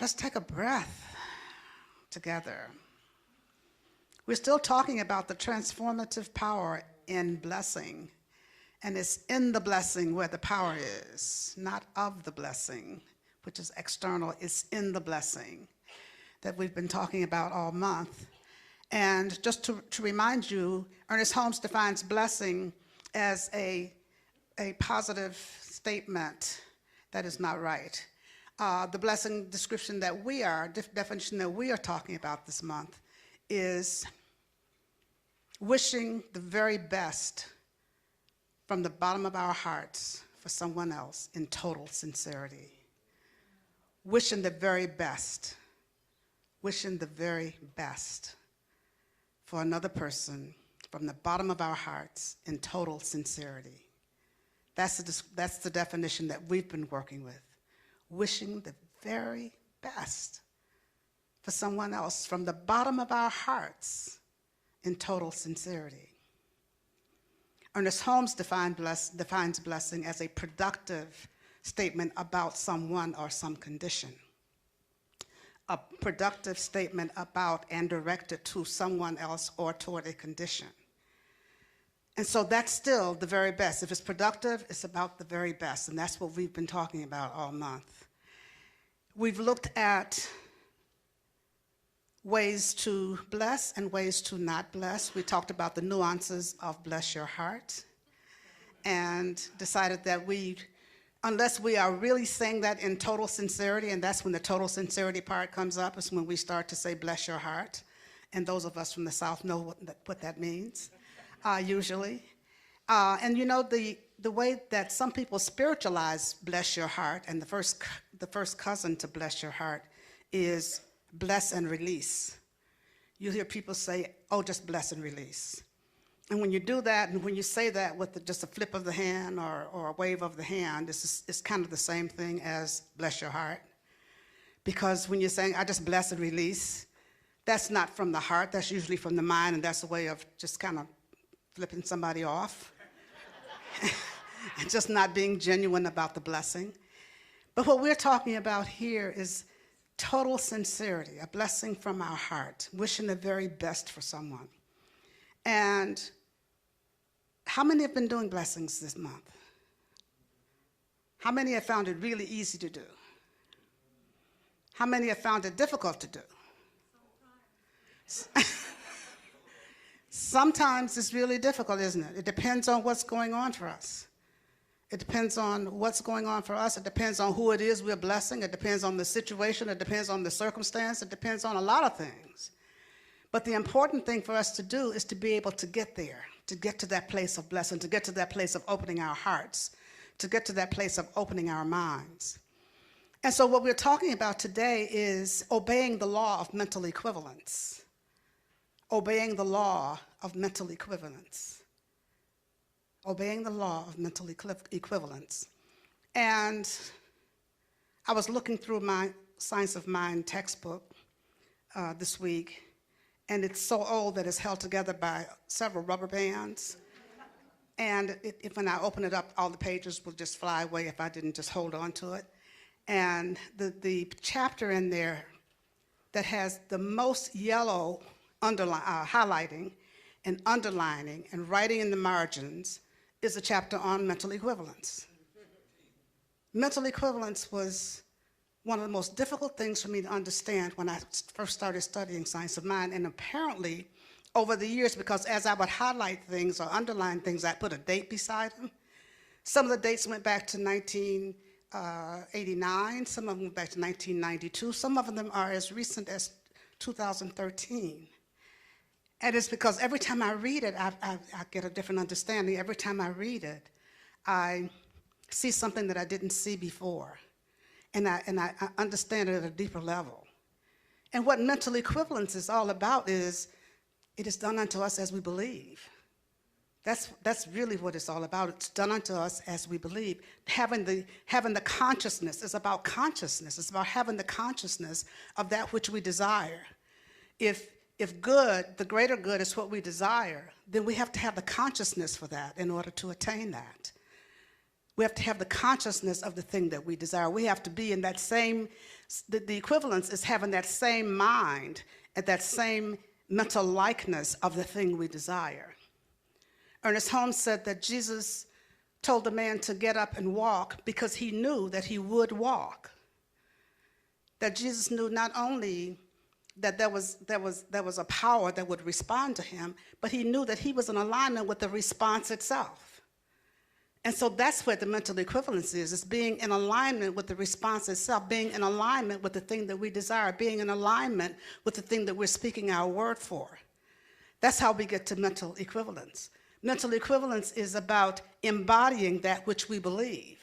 Let's take a breath together. We're still talking about the transformative power in blessing. And it's in the blessing where the power is, not of the blessing, which is external. It's in the blessing that we've been talking about all month. And just to remind you, Ernest Holmes defines blessing as a positive statement that is not right. The blessing definition that we are talking about this month is wishing the very best from the bottom of our hearts for someone else in total sincerity. Wishing the very best for another person from the bottom of our hearts in total sincerity. That's the definition that we've been working with. Wishing the very best for someone else from the bottom of our hearts in total sincerity. Ernest Holmes defines blessing as a productive statement about someone or some condition. A productive statement about and directed to someone else or toward a condition. And so that's still the very best. If it's productive, it's about the very best, and that's what we've been talking about all month. We've looked at ways to bless and ways to not bless. We talked about the nuances of bless your heart and decided that unless we are really saying that in total sincerity, and that's when the total sincerity part comes up, is when we start to say bless your heart. And those of us from the South know what that means, usually. And you know, the way that some people spiritualize bless your heart, and the first cousin to bless your heart is bless and release. You hear people say, oh, just bless and release. And when you do that, and when you say that with just a flip of the hand or a wave of the hand, it's kind of the same thing as bless your heart. Because when you're saying, I just bless and release, that's not from the heart, that's usually from the mind, and that's a way of just kind of flipping somebody off and just not being genuine about the blessing. But what we're talking about here is total sincerity, a blessing from our heart, wishing the very best for someone. And how many have been doing blessings this month? How many have found it really easy to do? How many have found it difficult to do? Sometimes it's really difficult, isn't it? It depends on what's going on for us. It depends on what's going on for us. It depends on who it is we're blessing. It depends on the situation. It depends on the circumstance. It depends on a lot of things. But the important thing for us to do is to be able to get there, to get to that place of blessing, to get to that place of opening our hearts, to get to that place of opening our minds. And so what we're talking about today is obeying the law of mental equivalence. Obeying the law of mental equivalence. Obeying the law of mental equivalence. And I was looking through my Science of Mind textbook this week, and it's so old that it's held together by several rubber bands. And when I open it up, all the pages will just fly away if I didn't just hold on to it. And the chapter in there that has the most yellow highlighting and underlining and writing in the margins is a chapter on mental equivalence. Mental equivalence was one of the most difficult things for me to understand when I first started studying Science of Mind, and apparently over the years, because as I would highlight things or underline things, I put a date beside them. Some of the dates went back to 1989, some of them went back to 1992, some of them are as recent as 2013. And it's because every time I read it, I get a different understanding. Every time I read it, I see something that I didn't see before. And I understand it at a deeper level. And what mental equivalence is all about is, it is done unto us as we believe. That's really what it's all about. It's done unto us as we believe. Having the consciousness is about consciousness. It's about having the consciousness of that which we desire. If good, the greater good is what we desire, then we have to have the consciousness for that in order to attain that. We have to have the consciousness of the thing that we desire. We have to be in that same, the equivalence is having that same mind and that same mental likeness of the thing we desire. Ernest Holmes said that Jesus told the man to get up and walk because he knew that he would walk. That Jesus knew not only that there was a power that would respond to him, but he knew that he was in alignment with the response itself. And so that's where the mental equivalence is being in alignment with the response itself, being in alignment with the thing that we desire, being in alignment with the thing that we're speaking our word for. That's how we get to mental equivalence. Mental equivalence is about embodying that which we believe.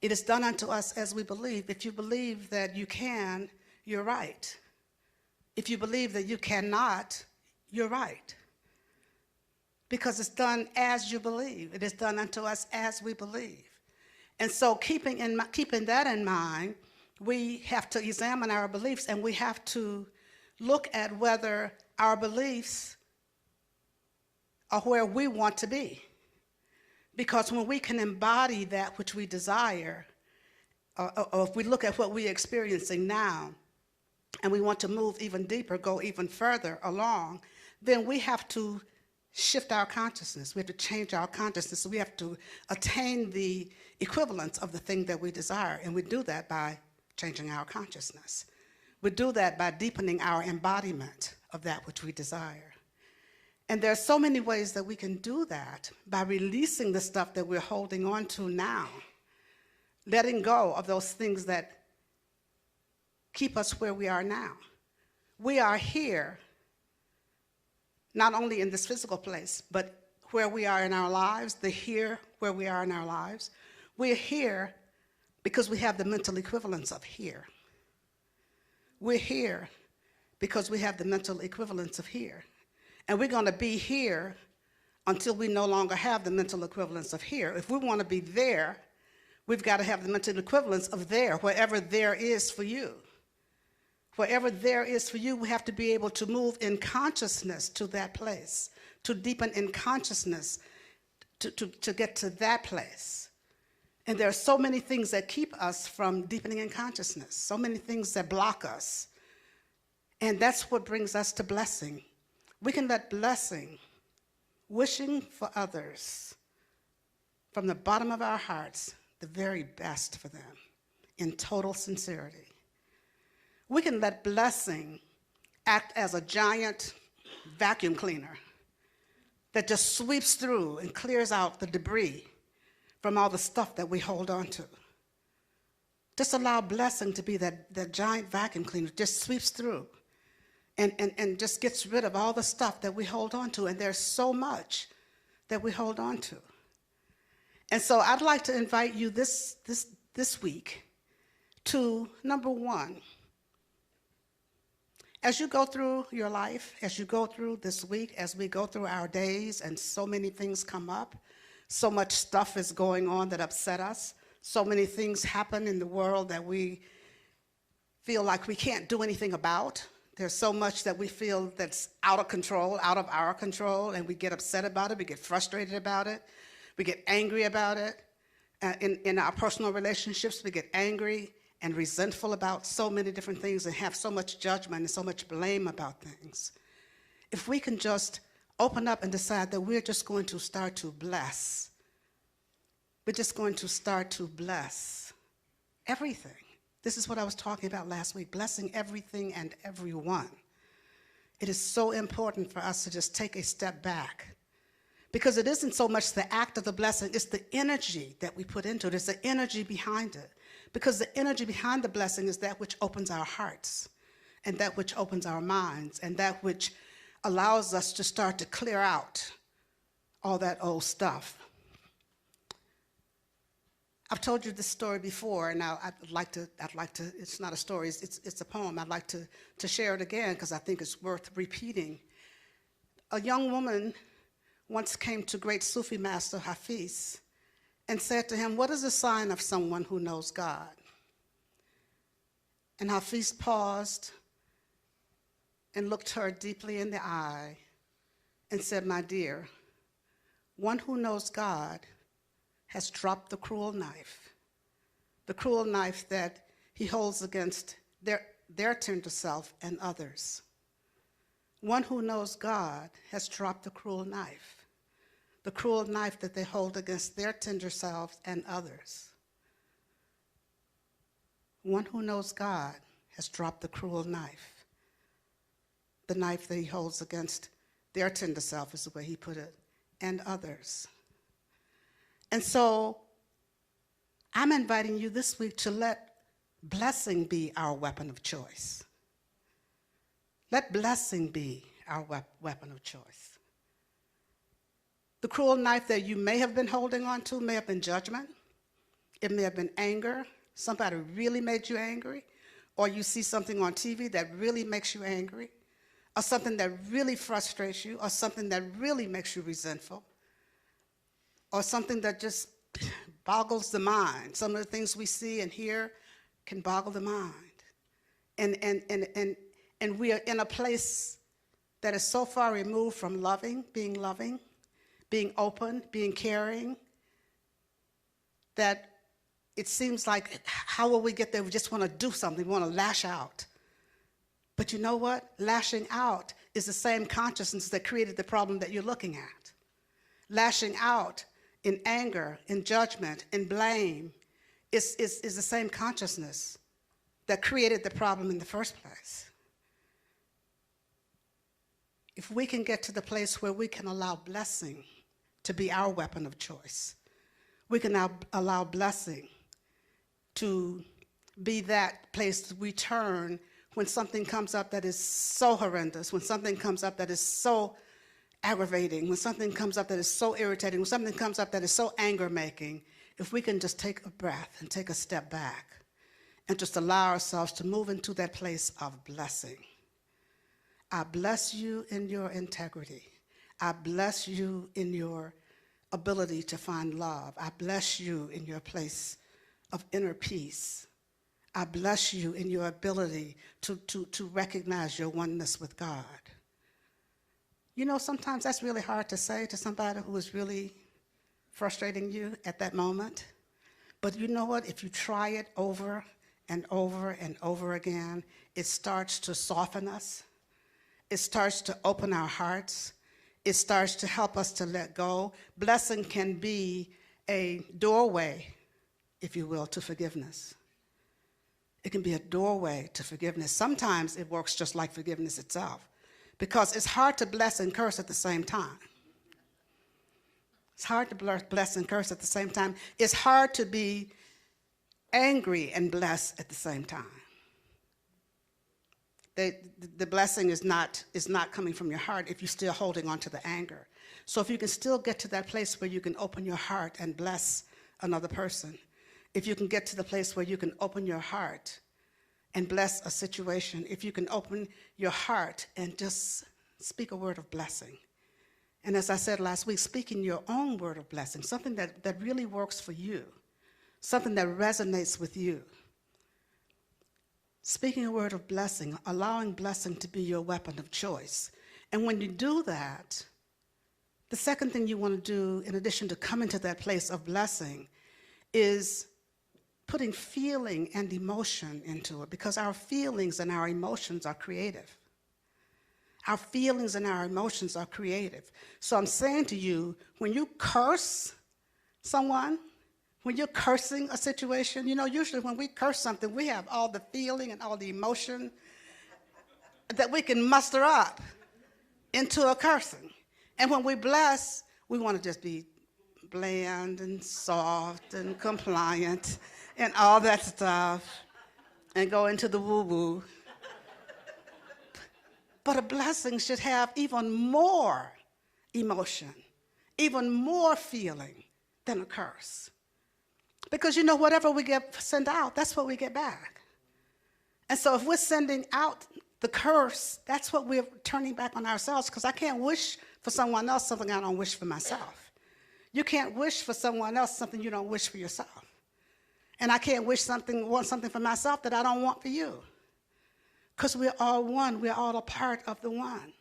It is done unto us as we believe. If you believe that you can, you're right. If you believe that you cannot, you're right. Because it's done as you believe. It is done unto us as we believe. And so keeping that in mind, we have to examine our beliefs, and we have to look at whether our beliefs are where we want to be. Because when we can embody that which we desire, or if we look at what we're experiencing now, and we want to move even deeper, go even further along, then we have to shift our consciousness. We have to change our consciousness. So we have to attain the equivalence of the thing that we desire. And we do that by changing our consciousness. We do that by deepening our embodiment of that which we desire. And there are so many ways that we can do that by releasing the stuff that we're holding on to now, letting go of those things that keep us where we are now. We are here not only in this physical place, but where we are in our lives, the here where we are in our lives. We're here because we have the mental equivalence of here. We're here because we have the mental equivalence of here. And we're going to be here until we no longer have the mental equivalence of here. If we want to be there, we've got to have the mental equivalence of there, wherever there is for you. Wherever there is for you, we have to be able to move in consciousness to that place, to deepen in consciousness, to get to that place. And there are so many things that keep us from deepening in consciousness, so many things that block us. And that's what brings us to blessing. We can let blessing, wishing for others, from the bottom of our hearts, the very best for them, in total sincerity. We can let blessing act as a giant vacuum cleaner that just sweeps through and clears out the debris from all the stuff that we hold on to. Just allow blessing to be that giant vacuum cleaner, just sweeps through and just gets rid of all the stuff that we hold on to. And there's so much that we hold on to. And so I'd like to invite you this week to, number one, as you go through your life, as you go through this week, as we go through our days, and so many things come up, so much stuff is going on that upset us, so many things happen in the world that we feel like we can't do anything about. There's so much that we feel that's out of control, out of our control, and we get upset about it, we get frustrated about it, we get angry about it. In our personal relationships, we get angry and resentful about so many different things and have so much judgment and so much blame about things. If we can just open up and decide that we're just going to start to bless, we're just going to start to bless everything. This is what I was talking about last week, blessing everything and everyone. It is so important for us to just take a step back, because it isn't so much the act of the blessing, it's the energy that we put into it. It's the energy behind it. Because the energy behind the blessing is that which opens our hearts, and that which opens our minds, and that which allows us to start to clear out all that old stuff. I've told you this story before, and I'd like to, it's not a story, it's a poem. I'd like to share it again because I think it's worth repeating. A young woman once came to great Sufi master Hafiz and said to him, "What is the sign of someone who knows God?" And Hafiz paused and looked her deeply in the eye and said, "My dear, one who knows God has dropped the cruel knife that he holds against their tender self and others. One who knows God has dropped the cruel knife that they hold against their tender selves and others. One who knows God has dropped the cruel knife, the knife that he holds against their tender self is the way he put it, and others. And so I'm inviting you this week to let blessing be our weapon of choice. Let blessing be our weapon of choice. The cruel knife that you may have been holding on to may have been judgment. It may have been anger. Somebody really made you angry. Or you see something on TV that really makes you angry. Or something that really frustrates you. Or something that really makes you resentful. Or something that just boggles the mind. Some of the things we see and hear can boggle the mind. And we are in a place that is so far removed from loving, being open, being caring, that it seems like, how will we get there? We just want to do something. We want to lash out. But you know what? Lashing out is the same consciousness that created the problem that you're looking at. Lashing out in anger, in judgment, in blame is the same consciousness that created the problem in the first place. If we can get to the place where we can allow blessing to be our weapon of choice, we can now allow blessing to be that place we turn when something comes up that is so horrendous, when something comes up that is so aggravating, when something comes up that is so irritating, when something comes up that is so anger-making, if we can just take a breath and take a step back and just allow ourselves to move into that place of blessing. I bless you in your integrity. I bless you in your ability to find love. I bless you in your place of inner peace. I bless you in your ability to recognize your oneness with God. You know, sometimes that's really hard to say to somebody who is really frustrating you at that moment. But you know what? If you try it over and over and over again, it starts to soften us. It starts to open our hearts. It starts to help us to let go. Blessing can be a doorway, if you will, to forgiveness. It can be a doorway to forgiveness. Sometimes it works just like forgiveness itself, because it's hard to bless and curse at the same time. It's hard to bless and curse at the same time. It's hard to be angry and bless at the same time. The blessing is not coming from your heart if you're still holding on to the anger. So if you can still get to that place where you can open your heart and bless another person, if you can get to the place where you can open your heart and bless a situation, if you can open your heart and just speak a word of blessing. And as I said last week, speaking your own word of blessing, something that really works for you, something that resonates with you. Speaking a word of blessing, allowing blessing to be your weapon of choice. And when you do that, the second thing you want to do, in addition to coming to that place of blessing, is putting feeling and emotion into it, because our feelings and our emotions are creative. Our feelings and our emotions are creative. So I'm saying to you, when you curse someone, when you're cursing a situation, you know, usually when we curse something, we have all the feeling and all the emotion that we can muster up into a cursing. And when we bless, we want to just be bland and soft and compliant and all that stuff and go into the woo-woo. But a blessing should have even more emotion, even more feeling than a curse. Because, you know, whatever we send out, that's what we get back. And so if we're sending out the curse, that's what we're turning back on ourselves, because I can't wish for someone else something I don't wish for myself. You can't wish for someone else something you don't wish for yourself. And I can't want something for myself that I don't want for you. Because we're all one. We're all a part of the one.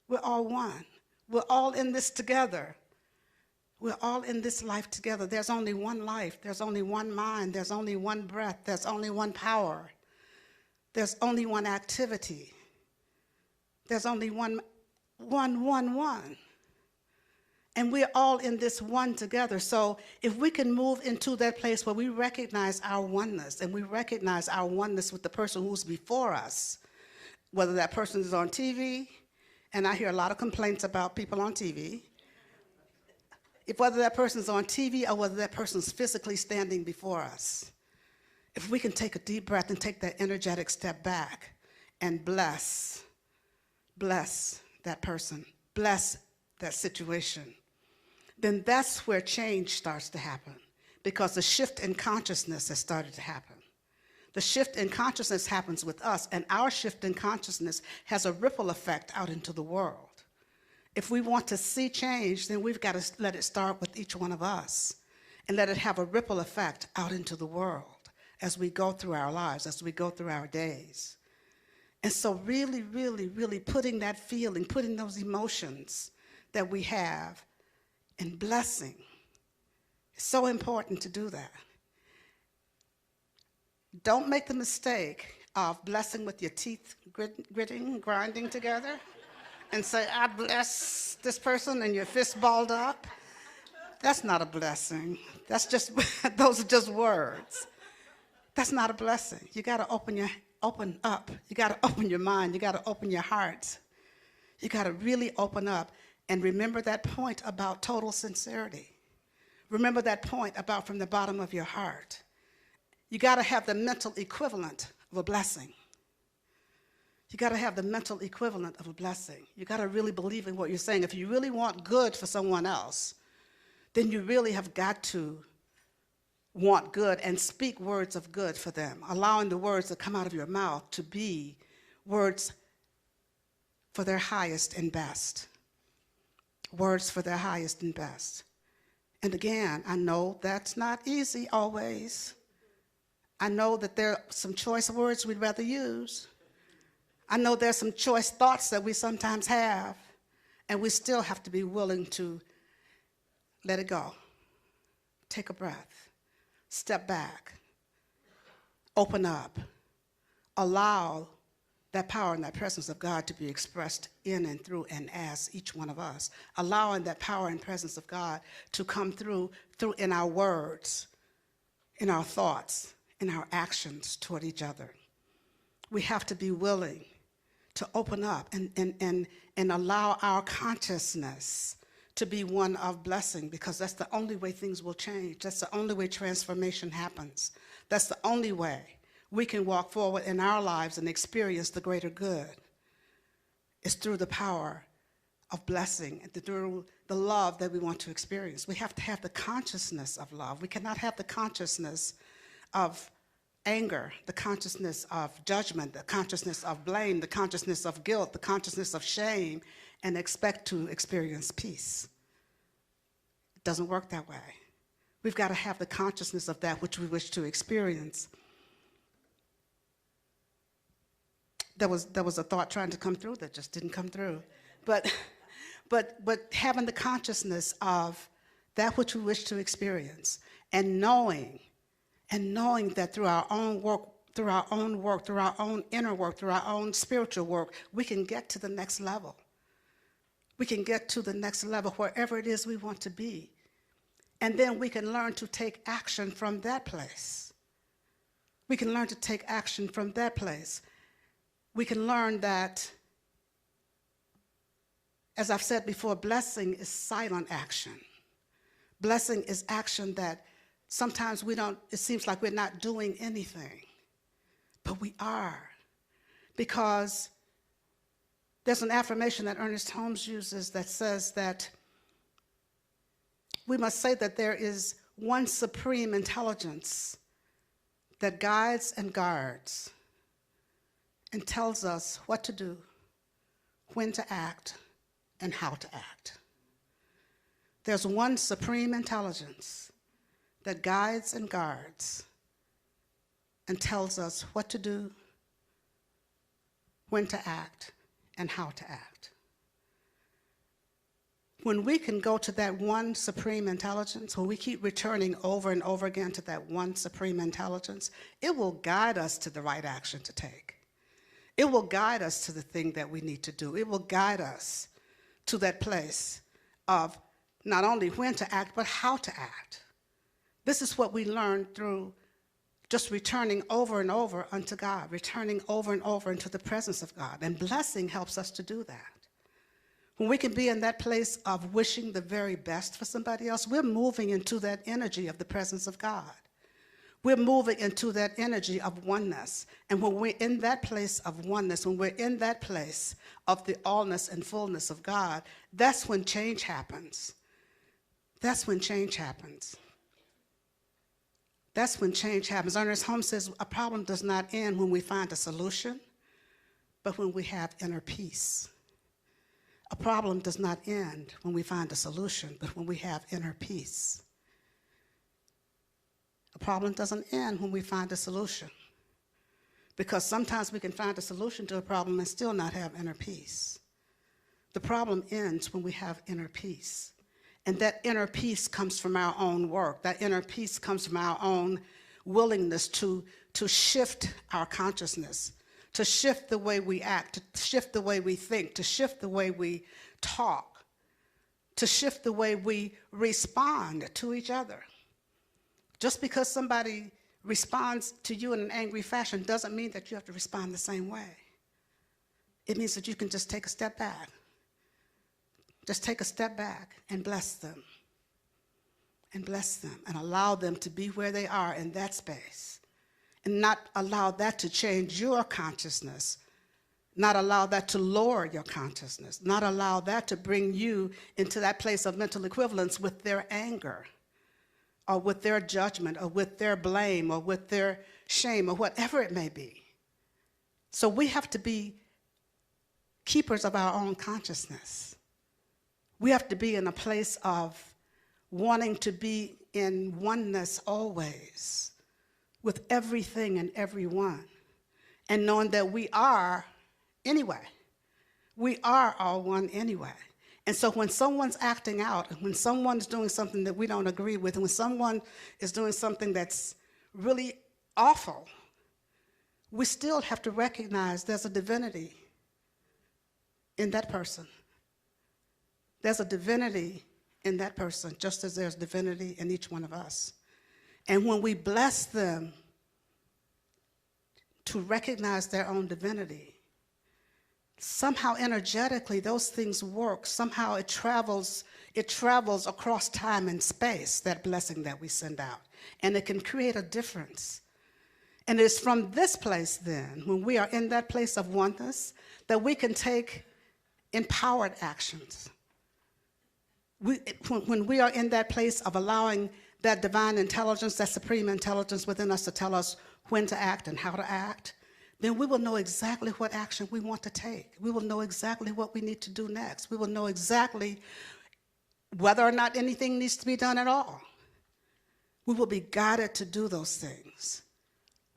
We're all one. We're all in this together. We're all in this life together. There's only one life. There's only one mind. There's only one breath. There's only one power. There's only one activity. There's only one. And we're all in this one together. So if we can move into that place where we recognize our oneness and we recognize our oneness with the person who's before us, whether that person is on TV, and I hear a lot of complaints about people on TV, whether that person's on TV or whether that person's physically standing before us, if we can take a deep breath and take that energetic step back and bless that person, bless that situation, then that's where change starts to happen, because the shift in consciousness has started to happen. The shift in consciousness happens with us, and our shift in consciousness has a ripple effect out into the world. If we want to see change, then we've got to let it start with each one of us and let it have a ripple effect out into the world as we go through our lives, as we go through our days. And so really, really, really putting that feeling, putting those emotions that we have in blessing, it's so important to do that. Don't make the mistake of blessing with your teeth grinding together and say, I bless this person, and your fist balled up. That's not a blessing. That's just, those are just words. That's not a blessing. You got to open up. You got to open your mind. You got to open your heart. You got to really open up and remember that point about total sincerity. Remember that point about from the bottom of your heart. You got to have the mental equivalent of a blessing. You got to have the mental equivalent of a blessing. You got to really believe in what you're saying. If you really want good for someone else, then you really have got to want good and speak words of good for them, allowing the words that come out of your mouth to be words for their highest and best. Words for their highest and best. And again, I know that's not easy always. I know that there are some choice words we'd rather use. I know there's some choice thoughts that we sometimes have, and we still have to be willing to let it go. Take a breath. Step back. Open up. Allow that power and that presence of God to be expressed in and through and as each one of us. Allowing that power and presence of God to come through in our words, in our thoughts, in our actions toward each other. We have to be willing to open up and allow our consciousness to be one of blessing, because that's the only way things will change. That's the only way transformation happens. That's the only way we can walk forward in our lives and experience the greater good. It's through the power of blessing and through the love that we want to experience. We have to have the consciousness of love. We cannot have the consciousness of anger, the consciousness of judgment, the consciousness of blame, the consciousness of guilt, the consciousness of shame, and expect to experience peace. It doesn't work that way. We've got to have the consciousness of that which we wish to experience. There was a thought trying to come through that just didn't come through. But having the consciousness of that which we wish to experience, and knowing that through our own work, through our own inner work, through our own spiritual work, we can get to the next level. We can get to the next level wherever it is we want to be. And then we can learn to take action from that place. We can learn to take action from that place. We can learn that, as I've said before, blessing is silent action. Blessing is action that sometimes it seems like we're not doing anything, but we are. Because there's an affirmation that Ernest Holmes uses that says that we must say that there is one supreme intelligence that guides and guards and tells us what to do, when to act, and how to act. There's one supreme intelligence that guides and guards and tells us what to do, when to act, and how to act. When we can go to that one supreme intelligence, when we keep returning over and over again to that one supreme intelligence, it will guide us to the right action to take. It will guide us to the thing that we need to do. It will guide us to that place of not only when to act, but how to act. This is what we learn through just returning over and over unto God, returning over and over into the presence of God. And blessing helps us to do that. When we can be in that place of wishing the very best for somebody else, we're moving into that energy of the presence of God. We're moving into that energy of oneness. And when we're in that place of oneness, when we're in that place of the allness and fullness of God, that's when change happens. That's when change happens. That's when change happens. Ernest Holmes says a problem does not end when we find a solution, but when we have inner peace. A problem does not end when we find a solution, but when we have inner peace. A problem doesn't end when we find a solution, because sometimes we can find a solution to a problem and still not have inner peace. The problem ends when we have inner peace. And that inner peace comes from our own work. That inner peace comes from our own willingness to shift our consciousness, to shift the way we act, to shift the way we think, to shift the way we talk, to shift the way we respond to each other. Just because somebody responds to you in an angry fashion doesn't mean that you have to respond the same way. It means that you can just take a step back. Just take a step back and bless them. And bless them and allow them to be where they are in that space. And not allow that to change your consciousness. Not allow that to lower your consciousness. Not allow that to bring you into that place of mental equivalence with their anger, or with their judgment, or with their blame, or with their shame, or whatever it may be. So we have to be keepers of our own consciousness. We have to be in a place of wanting to be in oneness always with everything and everyone, and knowing that we are anyway. We are all one anyway. And so when someone's acting out, and when someone's doing something that we don't agree with, and when someone is doing something that's really awful, we still have to recognize there's a divinity in that person. There's a divinity in that person, just as there's divinity in each one of us. And when we bless them to recognize their own divinity, somehow energetically those things work. Somehow it travels across time and space, that blessing that we send out. And it can create a difference. And it's from this place then, when we are in that place of oneness, that we can take empowered actions. When we are in that place of allowing that divine intelligence, that supreme intelligence within us to tell us when to act and how to act, then we will know exactly what action we want to take. We will know exactly what we need to do next. We will know exactly whether or not anything needs to be done at all. We will be guided to do those things.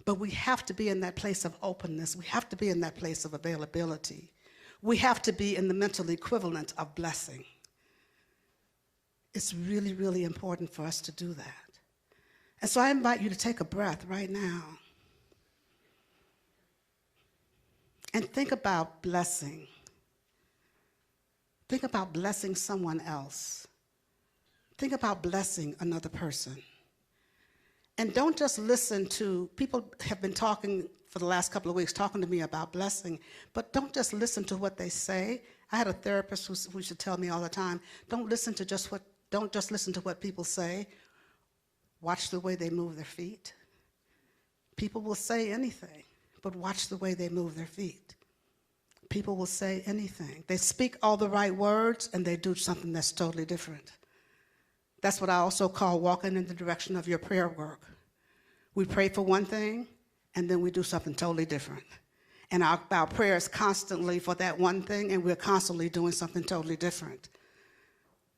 But we have to be in that place of openness. We have to be in that place of availability. We have to be in the mental equivalent of blessing. It's really, really important for us to do that. And so I invite you to take a breath right now and think about blessing. Think about blessing someone else. Think about blessing another person. And don't just listen to, people have been talking for the last couple of weeks, talking to me about blessing, but don't just listen to what they say. I had a therapist who used to tell me all the time, don't just listen to what people say. Watch the way they move their feet. People will say anything, but watch the way they move their feet. People will say anything. They speak all the right words, and they do something that's totally different. That's what I also call walking in the direction of your prayer work. We pray for one thing, and then we do something totally different. And our prayer is constantly for that one thing, and we're constantly doing something totally different.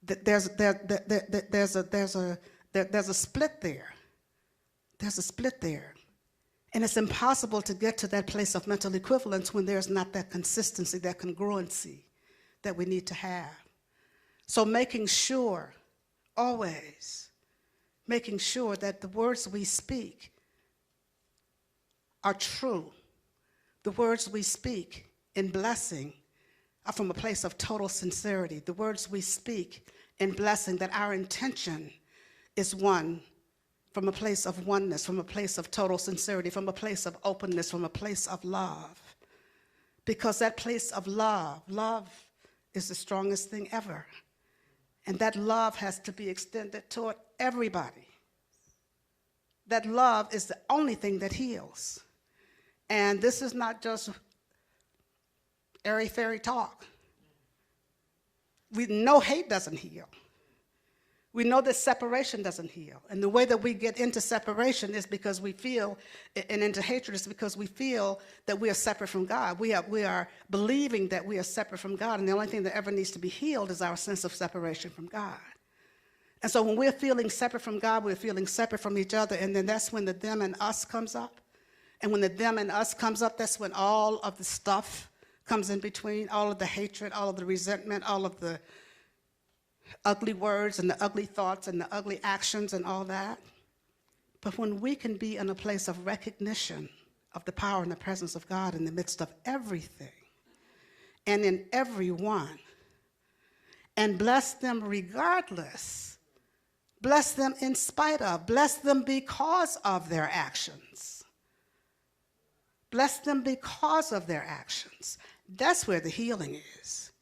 There's a split there. There's a split there. And it's impossible to get to that place of mental equivalence when there's not that consistency, that congruency that we need to have. So making sure, always, making sure that the words we speak are true. The words we speak in blessing are from a place of total sincerity. The words we speak in blessing, that our intention is one from a place of oneness, from a place of total sincerity, from a place of openness, from a place of love. Because that place of love is the strongest thing ever. And that love has to be extended toward everybody. That love is the only thing that heals. And this is not just airy-fairy talk. We know hate doesn't heal. We know that separation doesn't heal. And the way that we get into separation is because we feel, and into hatred is because we feel that we are separate from God. We are believing that we are separate from God, and the only thing that ever needs to be healed is our sense of separation from God. And so when we're feeling separate from God, we're feeling separate from each other, and then that's when the them and us comes up. And when the them and us comes up, that's when all of the stuff comes in between, all of the hatred, all of the resentment, all of the ugly words and the ugly thoughts and the ugly actions and all that. But when we can be in a place of recognition of the power and the presence of God in the midst of everything and in everyone, and bless them regardless, bless them in spite of, bless them because of their actions. Bless them because of their actions. That's where the healing is.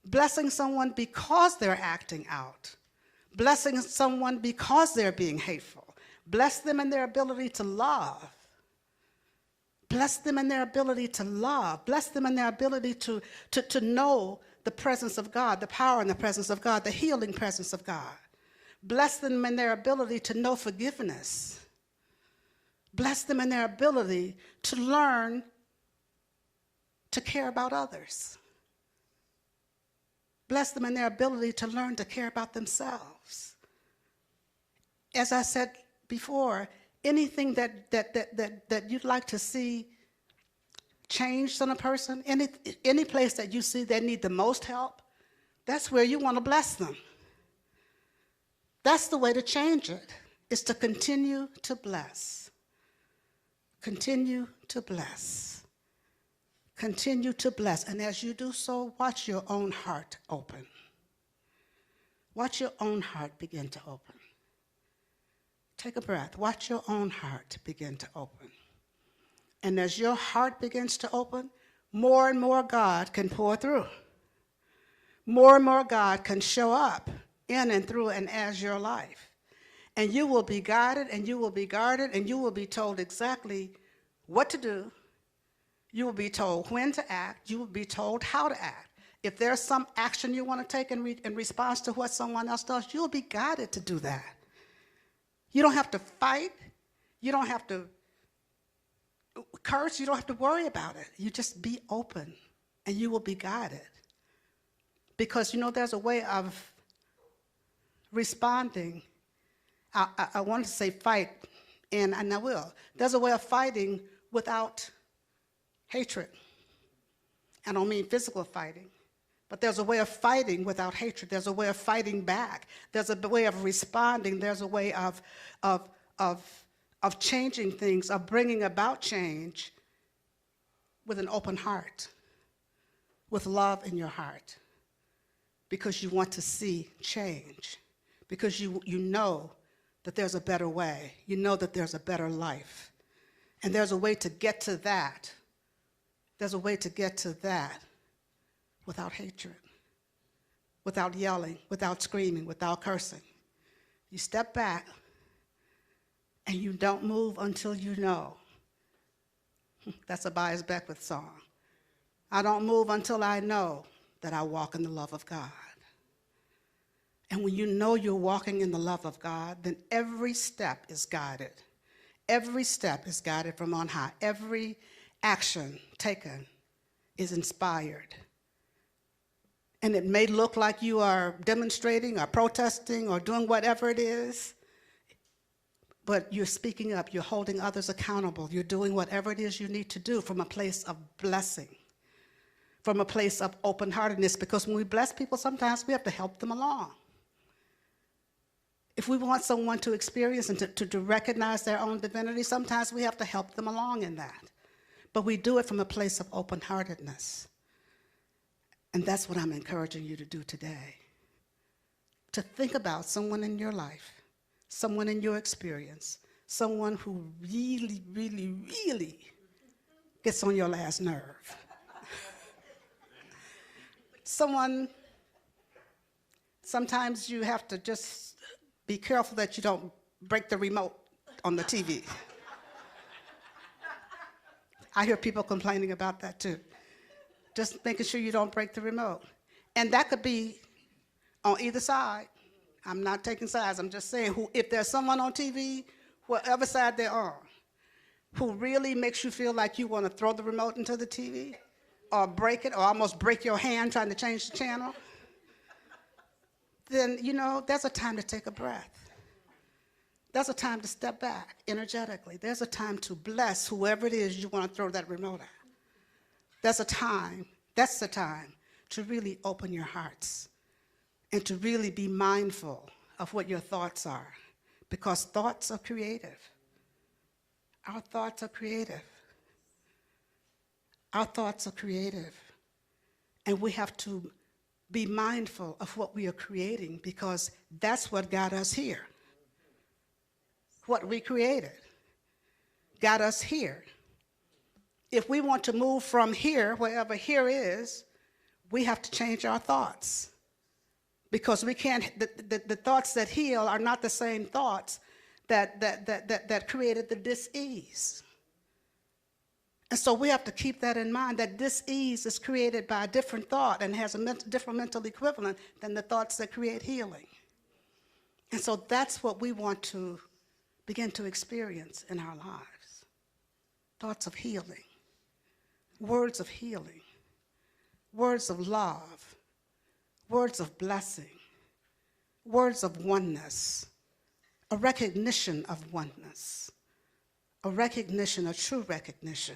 Blessing someone because they're acting out. Blessing someone because they're being hateful. Bless them in their ability to love. Bless them in their ability to love. Bless them in their ability to know the presence of God, the power and the presence of God, the healing presence of God. Bless them in their ability to know forgiveness. Bless them in their ability to learn to care about others. Bless them in their ability to learn to care about themselves. As I said before, anything that you'd like to see changed in a person, any place that you see they need the most help, that's where you want to bless them. That's the way to change it, is to continue to bless. Continue to bless. Continue to bless. And as you do so, watch your own heart open. Watch your own heart begin to open. Take a breath. Watch your own heart begin to open. And as your heart begins to open, more and more God can pour through. More and more God can show up in and through and as your life. And you will be guided, and you will be guarded, and you will be told exactly what to do. You will be told when to act. You will be told how to act. If there's some action you want to take in response to what someone else does, you'll be guided to do that. You don't have to fight. You don't have to curse. You don't have to worry about it. You just be open, and you will be guided. Because, there's a way of responding. I want to say fight, and I will. There's a way of fighting without hatred. I don't mean physical fighting, but there's a way of fighting without hatred. There's a way of fighting back. There's a way of responding. There's a way of changing things, of bringing about change with an open heart, with love in your heart, because you want to see change, because you know that there's a better way. You know that there's a better life. And there's a way to get to that. There's a way to get to that without hatred, without yelling, without screaming, without cursing. You step back and you don't move until you know. That's a Bias Beckwith song. I don't move until I know that I walk in the love of God. And when you know you're walking in the love of God, then every step is guided. Every step is guided from on high. Every action taken is inspired. And it may look like you are demonstrating or protesting or doing whatever it is, but you're speaking up, you're holding others accountable, you're doing whatever it is you need to do from a place of blessing, from a place of open-heartedness, because when we bless people, sometimes we have to help them along. If we want someone to experience and to recognize their own divinity, sometimes we have to help them along in that. But we do it from a place of open-heartedness. And that's what I'm encouraging you to do today. To think about someone in your life, someone in your experience, someone who really, really, really gets on your last nerve. Someone, sometimes you have to just be careful that you don't break the remote on the TV. I hear people complaining about that too. Just making sure you don't break the remote. And that could be on either side. I'm not taking sides. I'm just saying, if there's someone on TV, whatever side they're on, who really makes you feel like you want to throw the remote into the TV or break it or almost break your hand trying to change the channel, then, there's a time to take a breath. There's a time to step back energetically. There's a time to bless whoever it is you want to throw that remote at. That's the time to really open your hearts and to really be mindful of what your thoughts are, because thoughts are creative. Our thoughts are creative. Our thoughts are creative. And we have to be mindful of what we are creating, because that's what got us here. What we created got us here. If we want to move from here, wherever here is, we have to change our thoughts. Because we can't, the thoughts that heal are not the same thoughts that created the dis-ease. And so we have to keep that in mind, that dis-ease is created by a different thought and has a different mental equivalent than the thoughts that create healing. And so that's what we want to begin to experience in our lives. Thoughts of healing, words of healing, words of love, words of blessing, words of oneness, a recognition of oneness, a recognition, a true recognition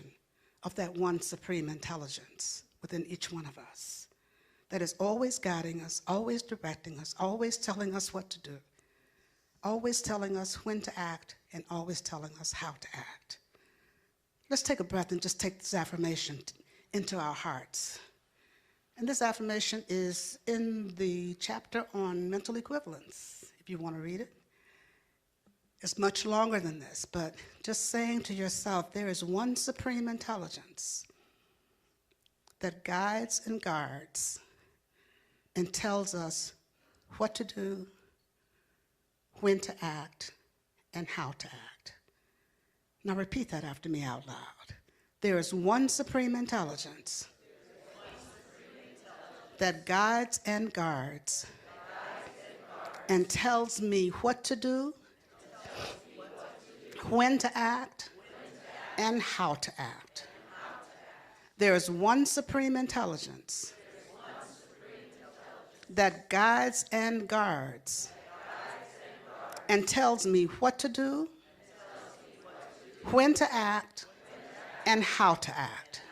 of that one supreme intelligence within each one of us that is always guiding us, always directing us, always telling us what to do, always telling us when to act, and always telling us how to act. Let's take a breath and just take this affirmation into our hearts. And this affirmation is in the chapter on mental equivalence, if you want to read it. It's much longer than this, but just saying to yourself, there is one supreme intelligence that guides and guards and tells us what to do, when to act, and how to act. Now repeat that after me out loud. There is one supreme intelligence that guides and guards and tells me what to do, when to act, and how to act. There is one supreme intelligence that guides and guards and tells me what to do, when to act, and how to act.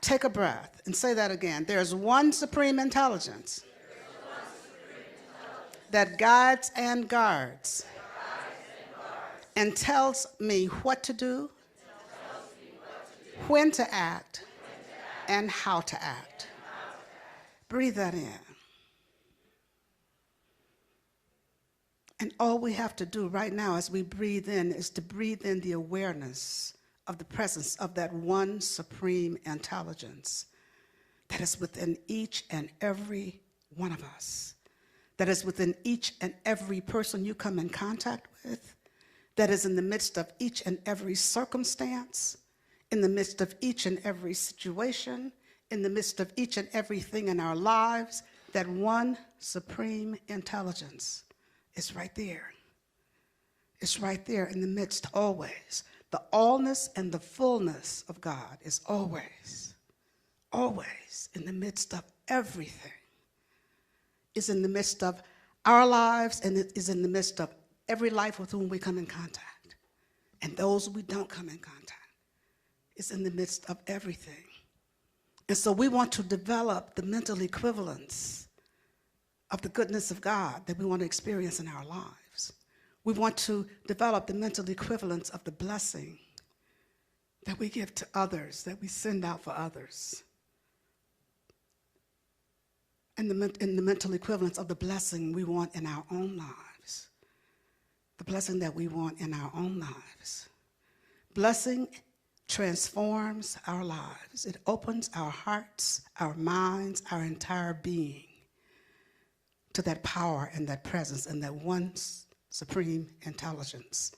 Take a breath and say that again. There's one supreme intelligence that guides and guards and tells me what to do, when to act, and how to act. Breathe that in. And all we have to do right now as we breathe in is to breathe in the awareness of the presence of that one supreme intelligence that is within each and every one of us, that is within each and every person you come in contact with, that is in the midst of each and every circumstance, in the midst of each and every situation, in the midst of each and everything in our lives. That one supreme intelligence is right there. It's right there in the midst always. The allness and the fullness of God is always, always in the midst of everything. It's in the midst of our lives, and it is in the midst of every life with whom we come in contact. And those we don't come in contact. It's in the midst of everything. And so we want to develop the mental equivalence of the goodness of God that we want to experience in our lives. We want to develop the mental equivalence of the blessing that we give to others, that we send out for others. And the mental equivalence of the blessing we want in our own lives. The blessing that we want in our own lives. Blessing transforms our lives. It opens our hearts, our minds, our entire being to that power and that presence and that one supreme intelligence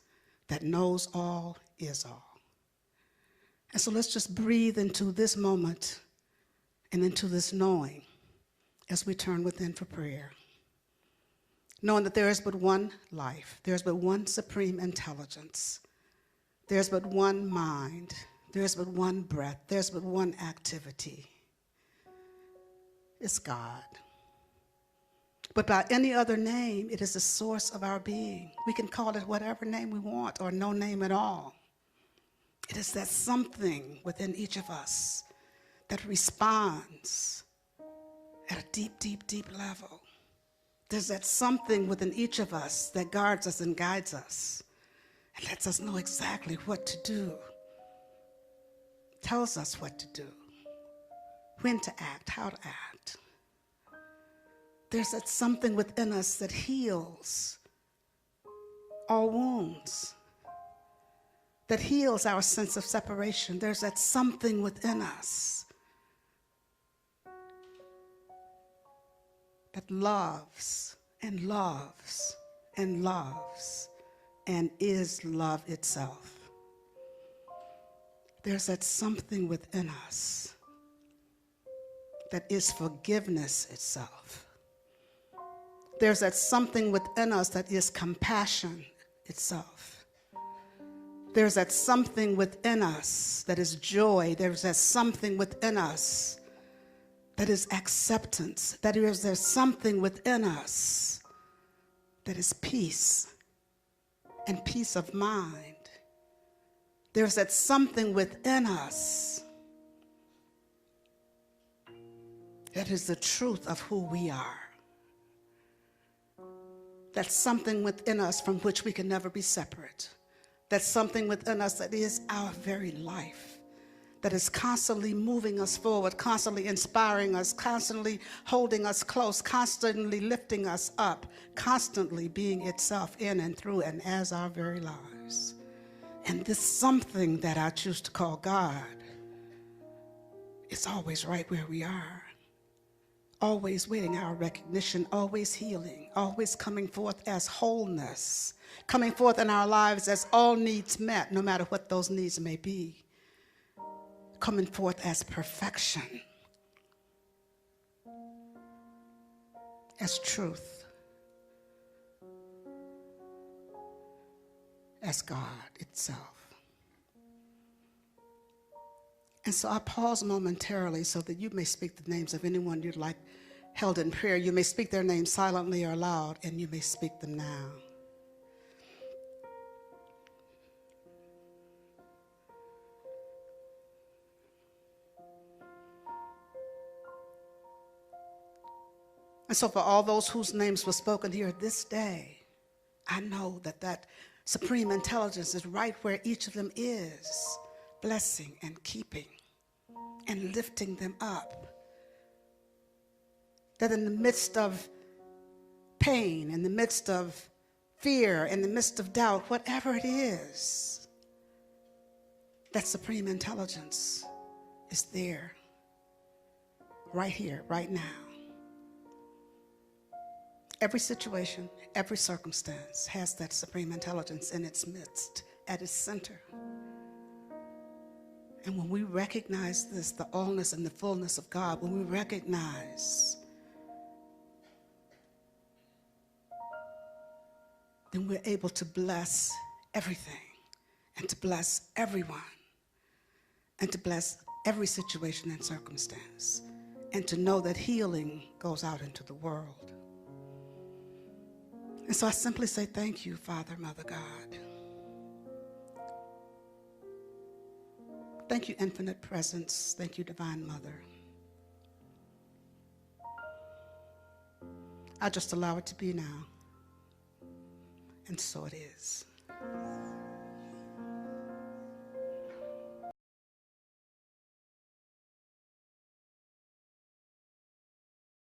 that knows all, is all. And so let's just breathe into this moment and into this knowing as we turn within for prayer. Knowing that there is but one life, there is but one supreme intelligence, there's but one mind, there's but one breath, there's but one activity. It's God. But by any other name, it is the source of our being. We can call it whatever name we want or no name at all. It is that something within each of us that responds at a deep, deep, deep level. There's that something within each of us that guards us and guides us and lets us know exactly what to do, tells us what to do, when to act, how to act. There's that something within us that heals our wounds, that heals our sense of separation. There's that something within us that loves and loves and loves and is love itself. There's that something within us that is forgiveness itself. There's that something within us that is compassion itself. There's that something within us that is joy. There's that something within us that is acceptance. There's something within us that is peace and peace of mind. There's that something within us that is the truth of who we are. That's something within us from which we can never be separate. That's something within us that is our very life, that is constantly moving us forward, constantly inspiring us, constantly holding us close, constantly lifting us up, constantly being itself in and through and as our very lives. And this something that I choose to call God is always right where we are, always waiting our recognition, always healing, always coming forth as wholeness, coming forth in our lives as all needs met, no matter what those needs may be, coming forth as perfection, as truth, as God itself. And so I pause momentarily so that you may speak the names of anyone you'd like held in prayer. You may speak their names silently or loud, and you may speak them now. And so for all those whose names were spoken here this day, I know that that supreme intelligence is right where each of them is, blessing and keeping and lifting them up. That in the midst of pain, in the midst of fear, in the midst of doubt, whatever it is, that supreme intelligence is there, right here, right now. Every situation, every circumstance has that supreme intelligence in its midst, at its center. And when we recognize this, the allness and the fullness of God, when we recognize, then we're able to bless everything and to bless everyone and to bless every situation and circumstance and to know that healing goes out into the world. And so I simply say thank you, Father, Mother God. Thank you, Infinite Presence. Thank you, Divine Mother. I just allow it to be now. And so it is.